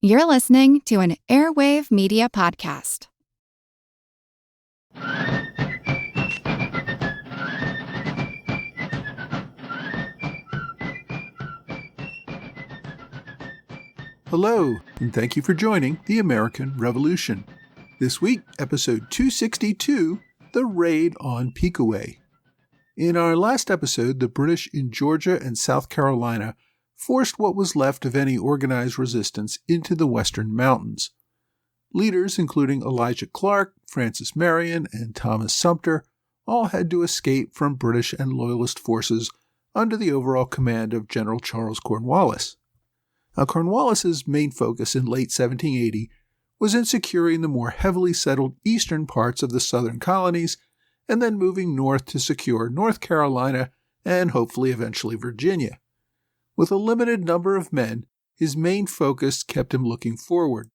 You're listening to an Airwave Media Podcast. Hello, and thank you for joining the American Revolution. This week, episode 262, The Raid on Piqua. In our last episode, the British in Georgia and South Carolina forced what was left of any organized resistance into the western mountains. Leaders including Elijah Clark, Francis Marion, and Thomas Sumter all had to escape from British and Loyalist forces under the overall command of General Charles Cornwallis. Now, Cornwallis's main focus in late 1780 was in securing the more heavily settled eastern parts of the southern colonies and then moving north to secure North Carolina and hopefully eventually Virginia. With a limited number of men, his main focus kept him looking forward.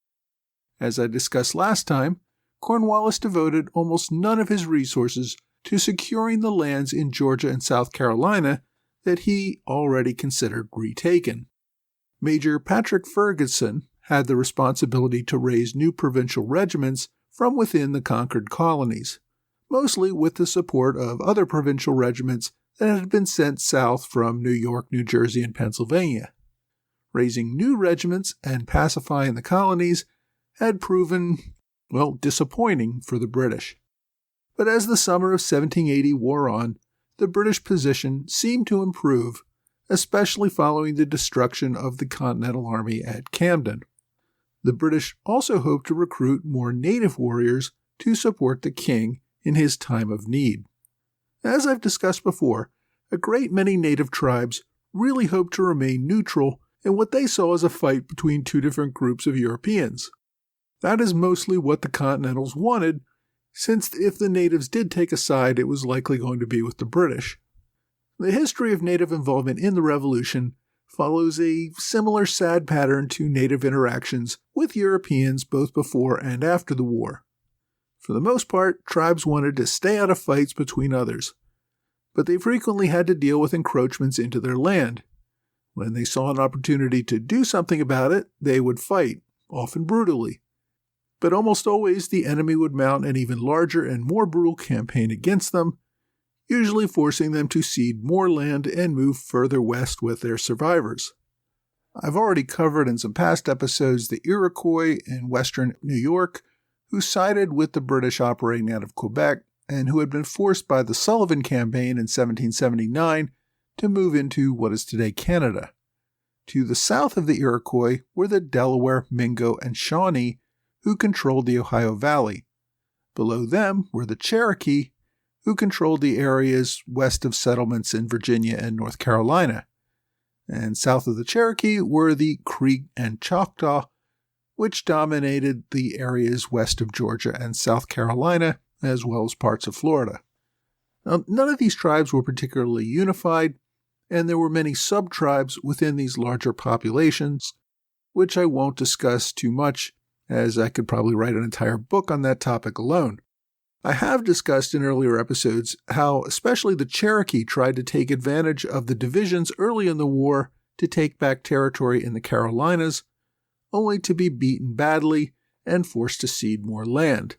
As I discussed last time, Cornwallis devoted almost none of his resources to securing the lands in Georgia and South Carolina that he already considered retaken. Major Patrick Ferguson had the responsibility to raise new provincial regiments from within the conquered colonies, mostly with the support of other provincial regiments that had been sent south from New York, New Jersey, and Pennsylvania. Raising new regiments and pacifying the colonies had proven, disappointing for the British. But as the summer of 1780 wore on, the British position seemed to improve, especially following the destruction of the Continental Army at Camden. The British also hoped to recruit more native warriors to support the king in his time of need. As I've discussed before, a great many native tribes really hoped to remain neutral in what they saw as a fight between two different groups of Europeans. That is mostly what the Continentals wanted, since if the natives did take a side, it was likely going to be with the British. The history of native involvement in the Revolution follows a similar sad pattern to native interactions with Europeans both before and after the war. For the most part, tribes wanted to stay out of fights between others, but they frequently had to deal with encroachments into their land. When they saw an opportunity to do something about it, they would fight, often brutally. But almost always the enemy would mount an even larger and more brutal campaign against them, usually forcing them to cede more land and move further west with their survivors. I've already covered in some past episodes the Iroquois in western New York, who sided with the British operating out of Quebec and who had been forced by the Sullivan Campaign in 1779 to move into what is today Canada. To the south of the Iroquois were the Delaware, Mingo, and Shawnee, who controlled the Ohio Valley. Below them were the Cherokee, who controlled the areas west of settlements in Virginia and North Carolina. And south of the Cherokee were the Creek and Choctaw, which dominated the areas west of Georgia and South Carolina, as well as parts of Florida. Now, none of these tribes were particularly unified, and there were many sub-tribes within these larger populations, which I won't discuss too much, as I could probably write an entire book on that topic alone. I have discussed in earlier episodes how especially the Cherokee tried to take advantage of the divisions early in the war to take back territory in the Carolinas, only to be beaten badly and forced to cede more land.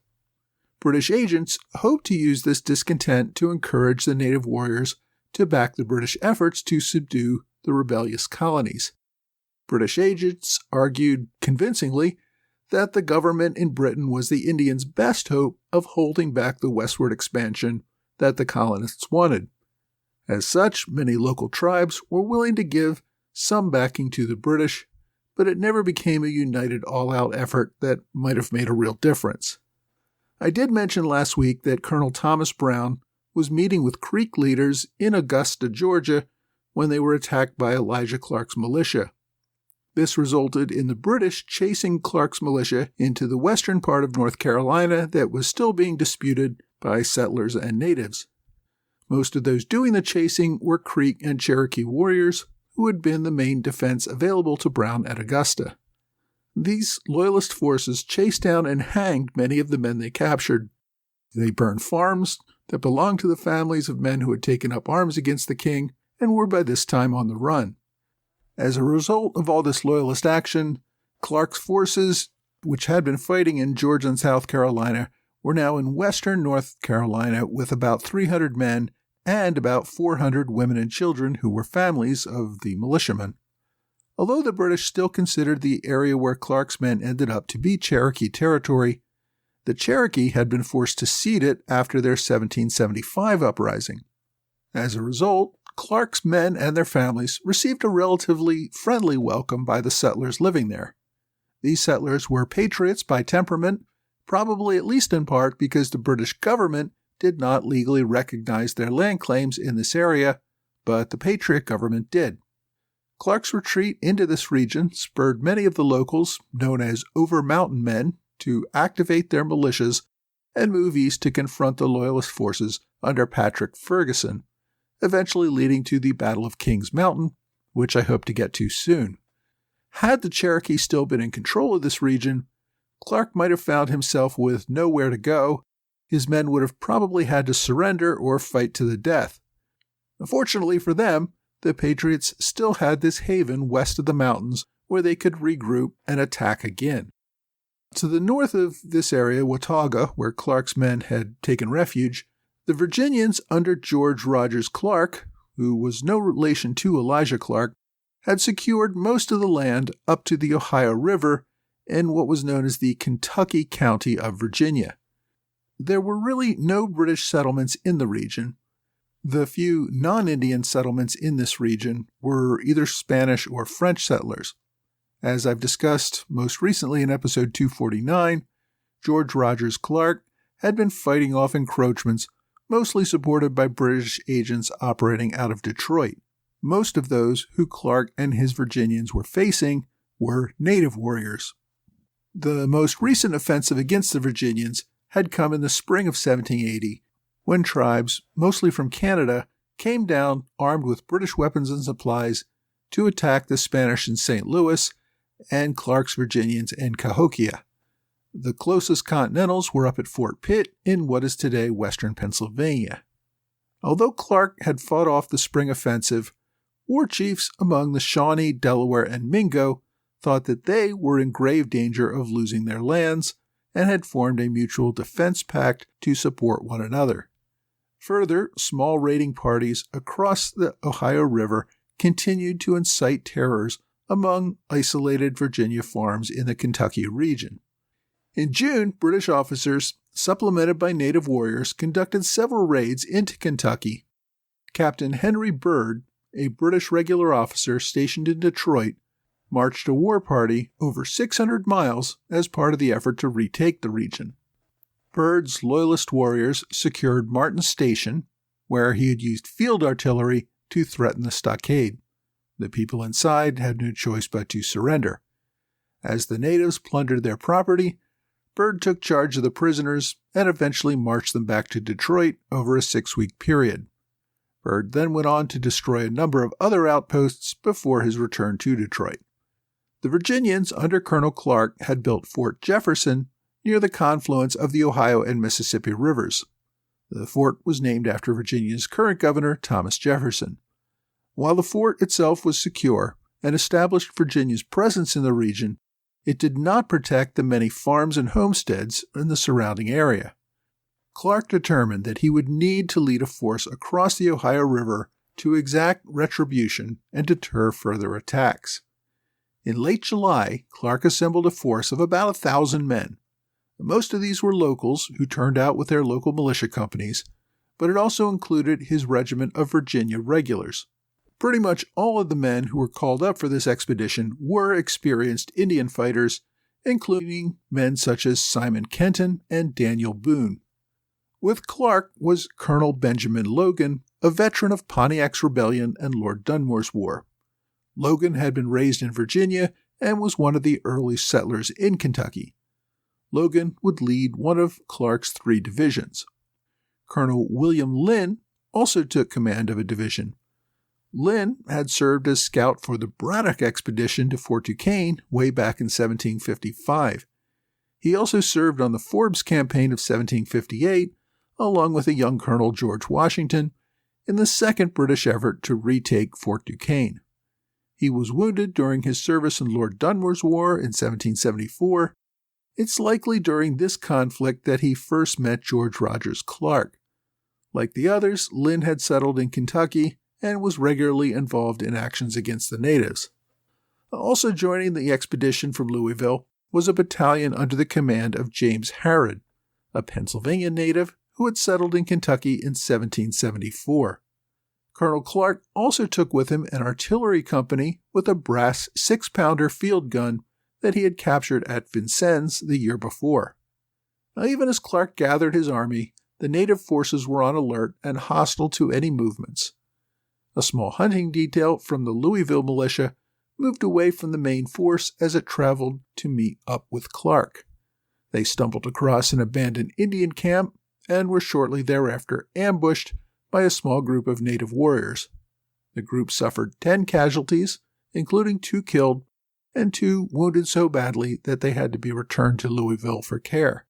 British agents hoped to use this discontent to encourage the native warriors to back the British efforts to subdue the rebellious colonies. British agents argued convincingly that the government in Britain was the Indians' best hope of holding back the westward expansion that the colonists wanted. As such, many local tribes were willing to give some backing to the British, but it never became a united all-out effort that might have made a real difference. I did mention last week that Colonel Thomas Brown was meeting with Creek leaders in Augusta, Georgia, when they were attacked by Elijah Clark's militia. This resulted in the British chasing Clark's militia into the western part of North Carolina that was still being disputed by settlers and natives. Most of those doing the chasing were Creek and Cherokee warriors who had been the main defense available to Brown at Augusta. These Loyalist forces chased down and hanged many of the men they captured. They burned farms that belonged to the families of men who had taken up arms against the king and were by this time on the run. As a result of all this Loyalist action, Clark's forces, which had been fighting in Georgia and South Carolina, were now in western North Carolina with about 300 men and about 400 women and children who were families of the militiamen. Although the British still considered the area where Clark's men ended up to be Cherokee territory, the Cherokee had been forced to cede it after their 1775 uprising. As a result, Clark's men and their families received a relatively friendly welcome by the settlers living there. These settlers were patriots by temperament, probably at least in part because the British government did not legally recognize their land claims in this area, but the Patriot government did. Clark's retreat into this region spurred many of the locals, known as over-mountain men, to activate their militias and move east to confront the Loyalist forces under Patrick Ferguson, eventually leading to the Battle of Kings Mountain, which I hope to get to soon. Had the Cherokee still been in control of this region, Clark might have found himself with nowhere to go. His men would have probably had to surrender or fight to the death. Unfortunately for them, the Patriots still had this haven west of the mountains where they could regroup and attack again. To the north of this area, Watauga, where Clark's men had taken refuge, the Virginians under George Rogers Clark, who was no relation to Elijah Clark, had secured most of the land up to the Ohio River in what was known as the Kentucky County of Virginia. There were really no British settlements in the region. The few non-Indian settlements in this region were either Spanish or French settlers. As I've discussed most recently in episode 249, George Rogers Clark had been fighting off encroachments, mostly supported by British agents operating out of Detroit. Most of those who Clark and his Virginians were facing were native warriors. The most recent offensive against the Virginians had come in the spring of 1780, when tribes, mostly from Canada, came down armed with British weapons and supplies to attack the Spanish in St. Louis and Clark's Virginians in Cahokia. The closest Continentals were up at Fort Pitt in what is today western Pennsylvania. Although Clark had fought off the spring offensive, war chiefs among the Shawnee, Delaware, and Mingo thought that they were in grave danger of losing their lands and had formed a mutual defense pact to support one another. Further, small raiding parties across the Ohio River continued to incite terrors among isolated Virginia farms in the Kentucky region. In June, British officers, supplemented by native warriors, conducted several raids into Kentucky. Captain Henry Byrd, a British regular officer stationed in Detroit, marched a war party over 600 miles as part of the effort to retake the region. Byrd's Loyalist warriors secured Martin Station, where he had used field artillery to threaten the stockade. The people inside had no choice but to surrender. As the natives plundered their property, Byrd took charge of the prisoners and eventually marched them back to Detroit over a 6-week period. Byrd then went on to destroy a number of other outposts before his return to Detroit. The Virginians under Colonel Clark had built Fort Jefferson near the confluence of the Ohio and Mississippi rivers. The fort was named after Virginia's current governor, Thomas Jefferson. While the fort itself was secure and established Virginia's presence in the region, it did not protect the many farms and homesteads in the surrounding area. Clark determined that he would need to lead a force across the Ohio River to exact retribution and deter further attacks. In late July, Clark assembled a force of about 1,000 men. Most of these were locals who turned out with their local militia companies, but it also included his regiment of Virginia regulars. Pretty much all of the men who were called up for this expedition were experienced Indian fighters, including men such as Simon Kenton and Daniel Boone. With Clark was Colonel Benjamin Logan, a veteran of Pontiac's Rebellion and Lord Dunmore's War. Logan had been raised in Virginia and was one of the early settlers in Kentucky. Logan would lead one of Clark's 3 divisions. Colonel William Lynn also took command of a division. Lynn had served as scout for the Braddock expedition to Fort Duquesne way back in 1755. He also served on the Forbes campaign of 1758, along with a young Colonel George Washington, in the second British effort to retake Fort Duquesne. He was wounded during his service in Lord Dunmore's War in 1774. It's likely during this conflict that he first met George Rogers Clark. Like the others, Lynn had settled in Kentucky and was regularly involved in actions against the natives. Also joining the expedition from Louisville was a battalion under the command of James Harrod, a Pennsylvania native who had settled in Kentucky in 1774. Colonel Clark also took with him an artillery company with a brass 6-pounder field gun that he had captured at Vincennes the year before. Now, even as Clark gathered his army, the native forces were on alert and hostile to any movements. A small hunting detail from the Louisville militia moved away from the main force as it traveled to meet up with Clark. They stumbled across an abandoned Indian camp and were shortly thereafter ambushed by a small group of native warriors. The group suffered 10 casualties, including 2 killed and 2 wounded so badly that they had to be returned to Louisville for care.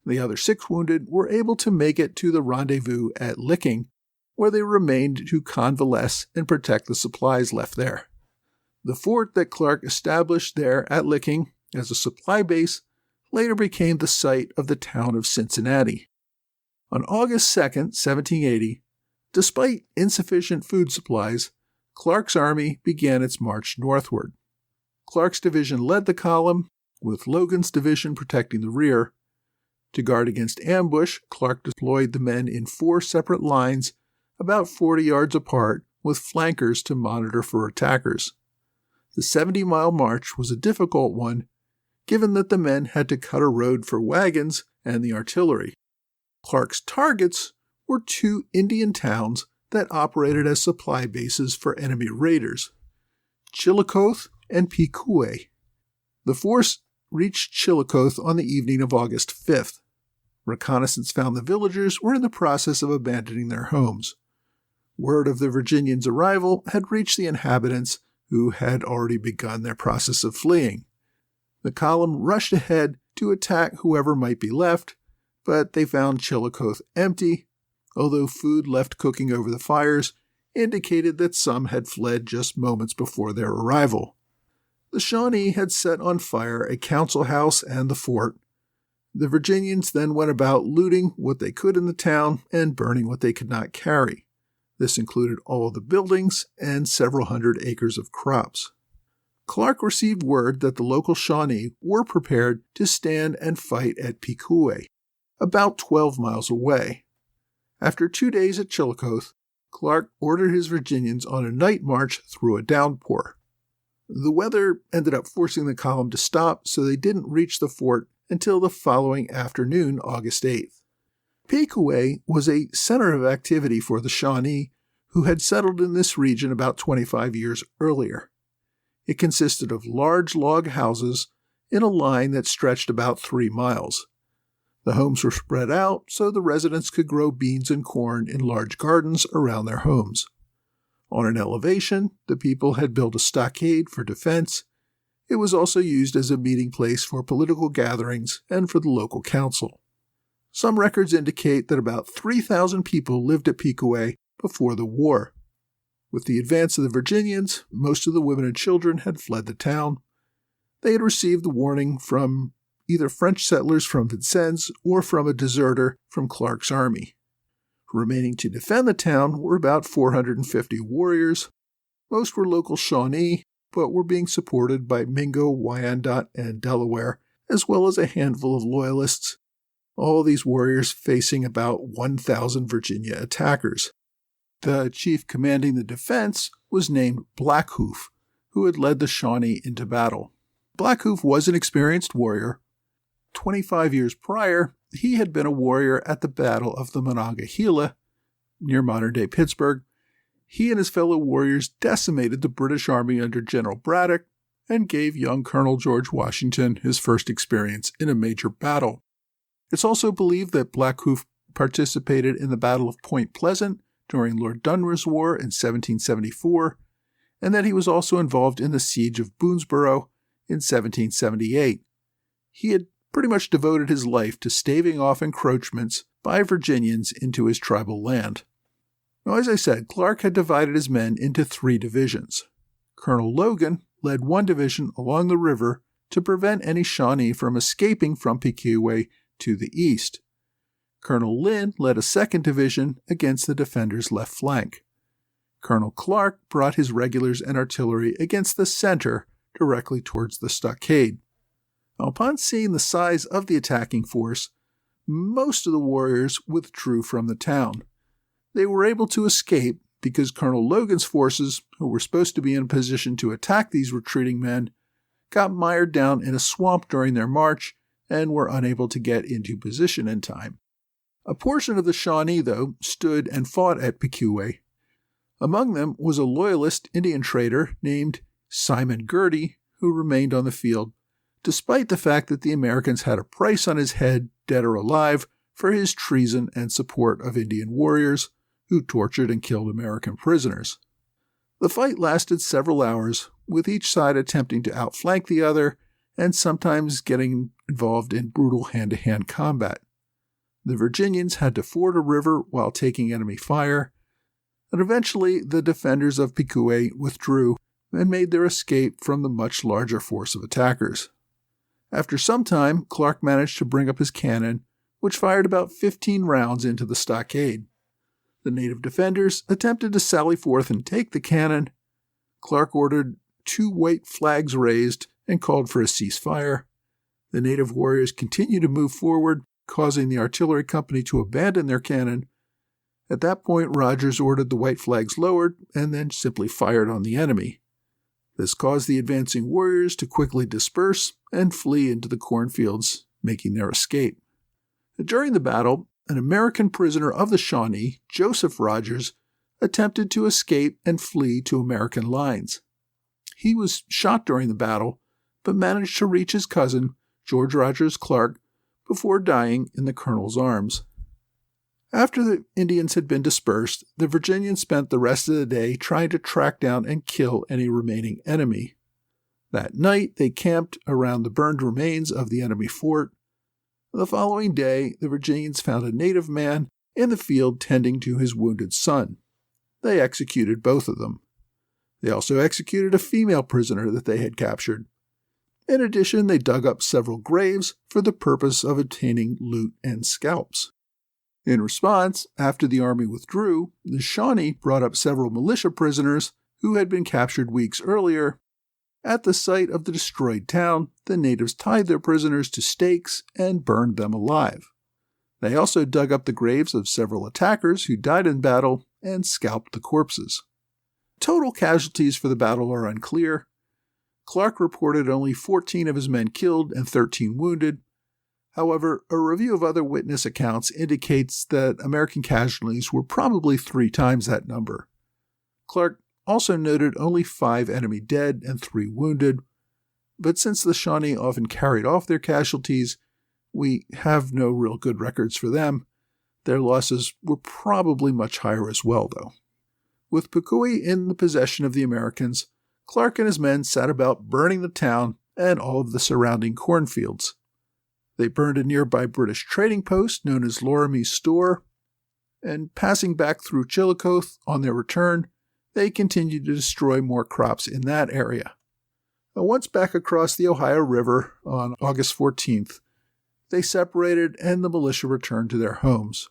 The other 6 wounded were able to make it to the rendezvous at Licking, where they remained to convalesce and protect the supplies left there. The fort that Clark established there at Licking as a supply base later became the site of the town of Cincinnati. On August 2, 1780, despite insufficient food supplies, Clark's army began its march northward. Clark's division led the column, with Logan's division protecting the rear. To guard against ambush, Clark deployed the men in 4 separate lines, about 40 yards apart, with flankers to monitor for attackers. The 70-mile march was a difficult one, given that the men had to cut a road for wagons and the artillery. Clark's targets were 2 Indian towns that operated as supply bases for enemy raiders, Chillicothe and Piqua. The force reached Chillicothe on the evening of August 5th. Reconnaissance found the villagers were in the process of abandoning their homes. Word of the Virginians' arrival had reached the inhabitants, who had already begun their process of fleeing. The column rushed ahead to attack whoever might be left, but they found Chillicothe empty, although food left cooking over the fires indicated that some had fled just moments before their arrival. The Shawnee had set on fire a council house and the fort. The Virginians then went about looting what they could in the town and burning what they could not carry. This included all of the buildings and several hundred acres of crops. Clark received word that the local Shawnee were prepared to stand and fight at Piqua, about 12 miles away. After 2 days at Chillicothe, Clark ordered his Virginians on a night march through a downpour. The weather ended up forcing the column to stop, so they didn't reach the fort until the following afternoon, August 8th. Piqua was a center of activity for the Shawnee, who had settled in this region about 25 years earlier. It consisted of large log houses in a line that stretched about 3 miles. The homes were spread out so the residents could grow beans and corn in large gardens around their homes. On an elevation, the people had built a stockade for defense. It was also used as a meeting place for political gatherings and for the local council. Some records indicate that about 3,000 people lived at Piqua before the war. With the advance of the Virginians, most of the women and children had fled the town. They had received the warning from either French settlers from Vincennes or from a deserter from Clark's army. Remaining to defend the town were about 450 warriors. Most were local Shawnee, but were being supported by Mingo, Wyandot, and Delaware, as well as a handful of Loyalists, all these warriors facing about 1,000 Virginia attackers. The chief commanding the defense was named Blackhoof, who had led the Shawnee into battle. Blackhoof was an experienced warrior. 25 years prior, he had been a warrior at the Battle of the Monongahela, near modern-day Pittsburgh. He and his fellow warriors decimated the British Army under General Braddock and gave young Colonel George Washington his first experience in a major battle. It's also believed that Blackhoof participated in the Battle of Point Pleasant during Lord Dunmore's War in 1774, and that he was also involved in the Siege of Boonesborough in 1778. He had pretty much devoted his life to staving off encroachments by Virginians into his tribal land. Now, as I said, Clark had divided his men into 3 divisions. Colonel Logan led one division along the river to prevent any Shawnee from escaping from Piqua to the east. Colonel Lynn led a second division against the defenders' left flank. Colonel Clark brought his regulars and artillery against the center directly towards the stockade. Now, upon seeing the size of the attacking force, most of the warriors withdrew from the town. They were able to escape because Colonel Logan's forces, who were supposed to be in a position to attack these retreating men, got mired down in a swamp during their march and were unable to get into position in time. A portion of the Shawnee, though, stood and fought at Piqua. Among them was a loyalist Indian trader named Simon Girty, who remained on the field, despite the fact that the Americans had a price on his head, dead or alive, for his treason and support of Indian warriors who tortured and killed American prisoners. The fight lasted several hours, with each side attempting to outflank the other and sometimes getting involved in brutal hand-to-hand combat. The Virginians had to ford a river while taking enemy fire, and eventually the defenders of Piqua withdrew and made their escape from the much larger force of attackers. After some time, Clark managed to bring up his cannon, which fired about 15 rounds into the stockade. The native defenders attempted to sally forth and take the cannon. Clark ordered 2 white flags raised and called for a ceasefire. The native warriors continued to move forward, causing the artillery company to abandon their cannon. At that point, Rogers ordered the white flags lowered and then simply fired on the enemy. This caused the advancing warriors to quickly disperse and flee into the cornfields, making their escape. During the battle, an American prisoner of the Shawnee, Joseph Rogers, attempted to escape and flee to American lines. He was shot during the battle, but managed to reach his cousin, George Rogers Clark, before dying in the colonel's arms. After the Indians had been dispersed, the Virginians spent the rest of the day trying to track down and kill any remaining enemy. That night, they camped around the burned remains of the enemy fort. The following day, the Virginians found a native man in the field tending to his wounded son. They executed both of them. They also executed a female prisoner that they had captured. In addition, they dug up several graves for the purpose of obtaining loot and scalps. In response, after the army withdrew, the Shawnee brought up several militia prisoners who had been captured weeks earlier. At the site of the destroyed town, the natives tied their prisoners to stakes and burned them alive. They also dug up the graves of several attackers who died in battle and scalped the corpses. Total casualties for the battle are unclear. Clark reported only 14 of his men killed and 13 wounded. However, a review of other witness accounts indicates that American casualties were probably 3 times that number. Clark also noted only 5 enemy dead and 3 wounded, but since the Shawnee often carried off their casualties, we have no real good records for them. Their losses were probably much higher as well, though. With Piqua in the possession of the Americans, Clark and his men set about burning the town and all of the surrounding cornfields. They burned a nearby British trading post known as Loramie's Store, and passing back through Chillicothe on their return, they continued to destroy more crops in that area. Once back across the Ohio River on August 14th, they separated and the militia returned to their homes.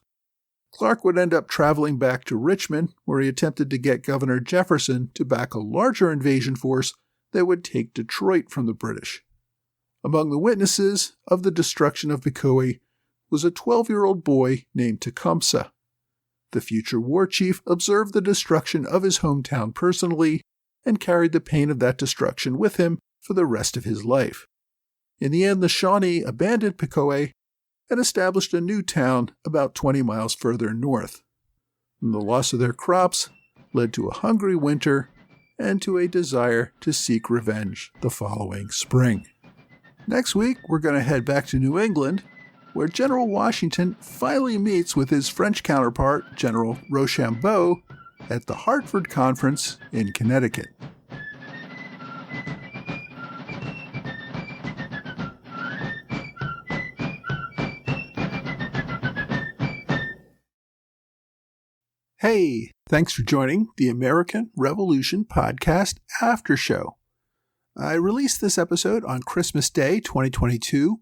Clark would end up traveling back to Richmond, where he attempted to get Governor Jefferson to back a larger invasion force that would take Detroit from the British. Among the witnesses of the destruction of Piqua was a 12-year-old boy named Tecumseh. The future war chief observed the destruction of his hometown personally and carried the pain of that destruction with him for the rest of his life. In the end, the Shawnee abandoned Piqua and established a new town about 20 miles further north. And the loss of their crops led to a hungry winter and to a desire to seek revenge the following spring. Next week, we're going to head back to New England, where General Washington finally meets with his French counterpart, General Rochambeau, at the Hartford Conference in Connecticut. Hey, thanks for joining the American Revolution Podcast After Show. I released this episode on Christmas Day 2022.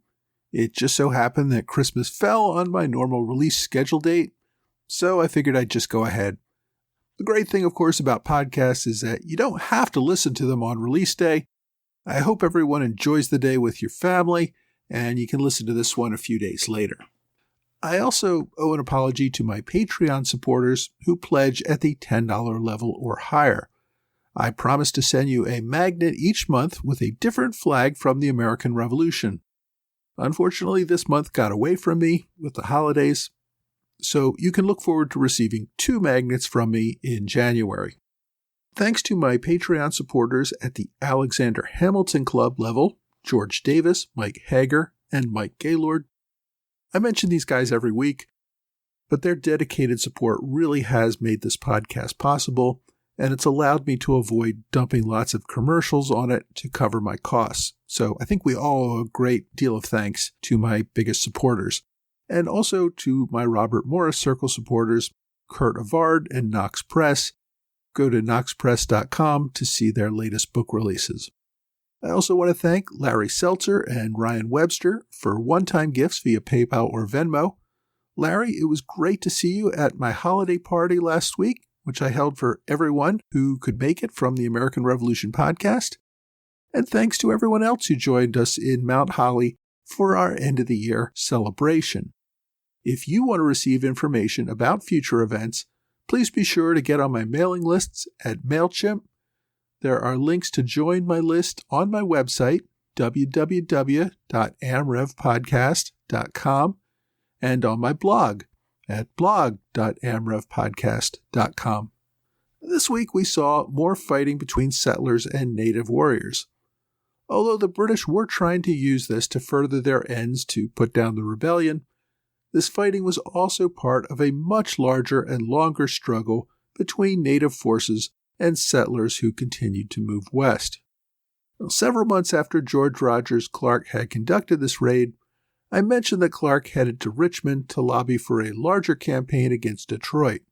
It just so happened that Christmas fell on my normal release schedule date, so I figured I'd just go ahead. The great thing, of course, about podcasts is that you don't have to listen to them on release day. I hope everyone enjoys the day with your family, and you can listen to this one a few days later. I also owe an apology to my Patreon supporters who pledge at the $10 level or higher. I promise to send you a magnet each month with a different flag from the American Revolution. Unfortunately, this month got away from me with the holidays, so you can look forward to receiving 2 magnets from me in January. Thanks to my Patreon supporters at the Alexander Hamilton Club level, George Davis, Mike Hager, and Mike Gaylord. I mention these guys every week, but their dedicated support really has made this podcast possible, and it's allowed me to avoid dumping lots of commercials on it to cover my costs. So I think we all owe a great deal of thanks to my biggest supporters, and also to my Robert Morris Circle supporters, Kurt Avard and Knox Press. Go to knoxpress.com to see their latest book releases. I also want to thank Larry Seltzer and Ryan Webster for one-time gifts via PayPal or Venmo. Larry, it was great to see you at my holiday party last week, which I held for everyone who could make it from the American Revolution podcast. And thanks to everyone else who joined us in Mount Holly for our end-of-the-year celebration. If you want to receive information about future events, please be sure to get on my mailing lists at MailChimp. There are links to join my list on my website, www.amrevpodcast.com, and on my blog at blog.amrevpodcast.com. This week we saw more fighting between settlers and native warriors. Although the British were trying to use this to further their ends to put down the rebellion, this fighting was also part of a much larger and longer struggle between native forces and settlers who continued to move west. Several months after George Rogers Clark had conducted this raid, I mentioned that Clark headed to Richmond to lobby for a larger campaign against Detroit.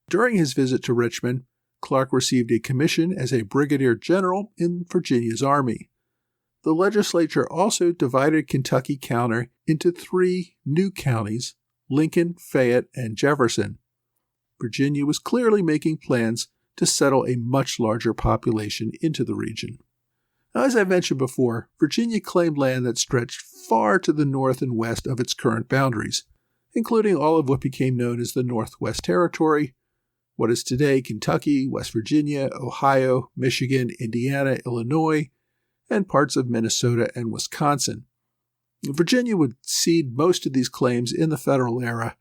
During his visit to Richmond, Clark received a commission as a brigadier general in Virginia's army. The legislature also divided Kentucky County into 3 new counties, Lincoln, Fayette, and Jefferson. Virginia was clearly making plans to settle a much larger population into the region. Now, as I mentioned before, Virginia claimed land that stretched far to the north and west of its current boundaries, including all of what became known as the Northwest Territory, what is today Kentucky, West Virginia, Ohio, Michigan, Indiana, Illinois, and parts of Minnesota and Wisconsin. Virginia would cede most of these claims in the federal era,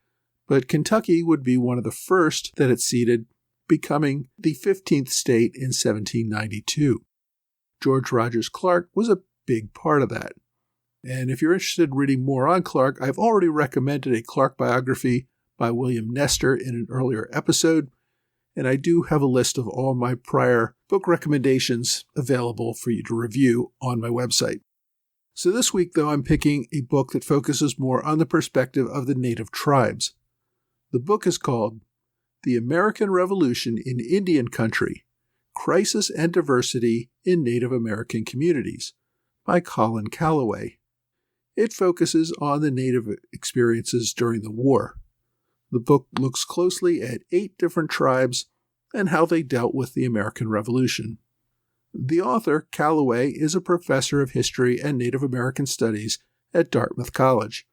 but Kentucky would be one of the first that it ceded, becoming the 15th state in 1792. George Rogers Clark was a big part of that. And if you're interested in reading more on Clark, I've already recommended a Clark biography by William Nestor in an earlier episode, and I do have a list of all my prior book recommendations available for you to review on my website. So this week, though, I'm picking a book that focuses more on the perspective of the native tribes. The book is called The American Revolution in Indian Country, Crisis and Diversity in Native American Communities by Colin Calloway. It focuses on the Native experiences during the war. The book looks closely at 8 different tribes and how they dealt with the American Revolution. The author, Calloway, is a professor of history and Native American studies at Dartmouth College,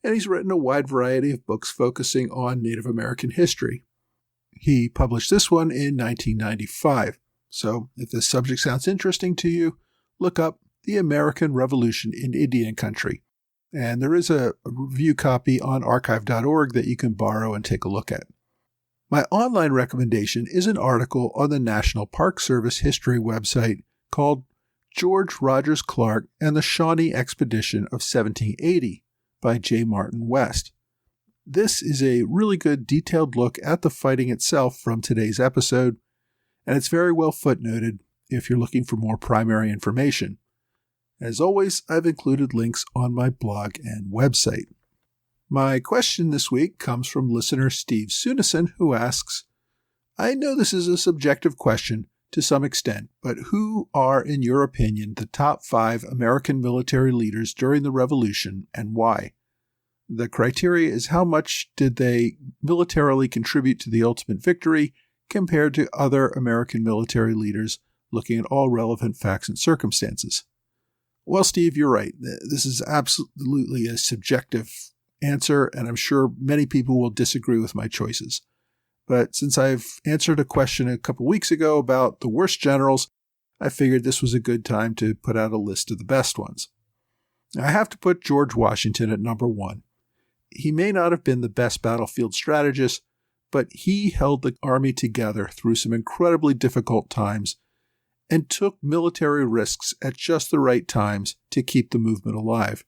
and he's written a wide variety of books focusing on Native American history. He published this one in 1995, so if this subject sounds interesting to you, look up The American Revolution in Indian Country, and there is a review copy on archive.org that you can borrow and take a look at. My online recommendation is an article on the National Park Service history website called George Rogers Clark and the Shawnee Expedition of 1780 by J. Martin West. This is a really good detailed look at the fighting itself from today's episode, and it's very well footnoted if you're looking for more primary information. As always, I've included links on my blog and website. My question this week comes from listener Steve Sunison, who asks, I know this is a subjective question to some extent, but who are, in your opinion, the top 5 American military leaders during the Revolution and why? The criteria is how much did they militarily contribute to the ultimate victory compared to other American military leaders, looking at all relevant facts and circumstances. Well, Steve, you're right. This is absolutely a subjective answer, and I'm sure many people will disagree with my choices. But since I've answered a question a couple weeks ago about the worst generals, I figured this was a good time to put out a list of the best ones. I have to put George Washington at number 1. He may not have been the best battlefield strategist, but he held the army together through some incredibly difficult times and took military risks at just the right times to keep the movement alive.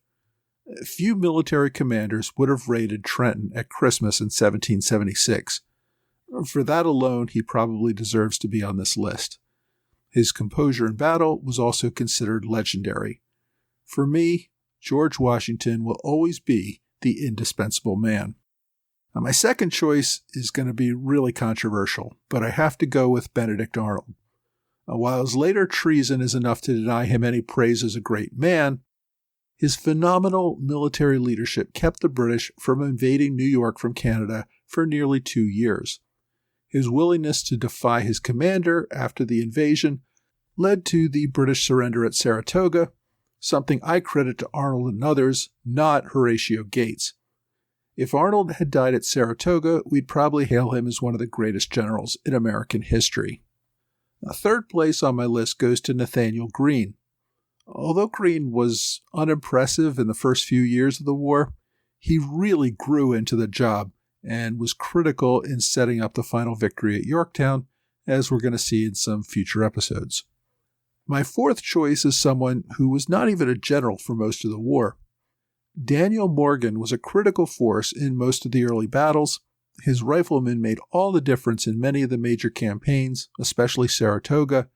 Few military commanders would have raided Trenton at Christmas in 1776. For that alone, he probably deserves to be on this list. His composure in battle was also considered legendary. For me, George Washington will always be the indispensable man. Now, my second choice is going to be really controversial, but I have to go with Benedict Arnold. While his later treason is enough to deny him any praise as a great man, his phenomenal military leadership kept the British from invading New York from Canada for nearly 2 years. His willingness to defy his commander after the invasion led to the British surrender at Saratoga, something I credit to Arnold and others, not Horatio Gates. If Arnold had died at Saratoga, we'd probably hail him as one of the greatest generals in American history. Now, third place on my list goes to Nathaniel Greene. Although Greene was unimpressive in the first few years of the war, he really grew into the job and was critical in setting up the final victory at Yorktown, as we're going to see in some future episodes. My fourth choice is someone who was not even a general for most of the war. Daniel Morgan was a critical force in most of the early battles. His riflemen made all the difference in many of the major campaigns, especially Saratoga.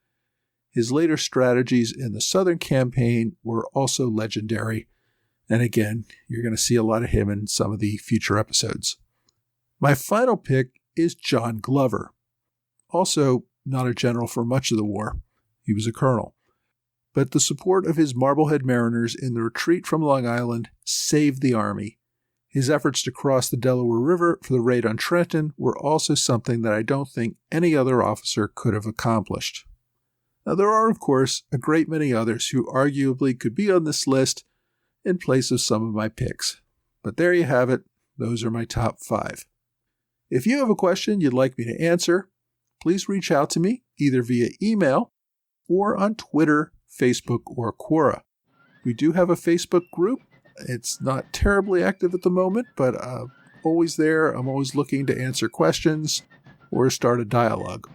His later strategies in the Southern campaign were also legendary. And again, you're going to see a lot of him in some of the future episodes. My final pick is John Glover. Also not a general for much of the war. He was a colonel. But the support of his Marblehead Mariners in the retreat from Long Island saved the Army. His efforts to cross the Delaware River for the raid on Trenton were also something that I don't think any other officer could have accomplished. Now, there are, of course, a great many others who arguably could be on this list in place of some of my picks. But there you have it. Those are my top 5. If you have a question you'd like me to answer, please reach out to me either via email or on Twitter, Facebook, or Quora. We do have a Facebook group. It's not terribly active at the moment, but always there. I'm always looking to answer questions or start a dialogue.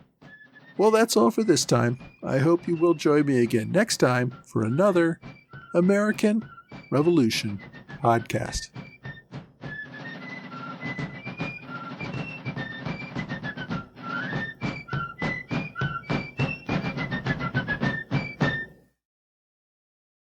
Well, that's all for this time. I hope you will join me again next time for another American Revolution podcast.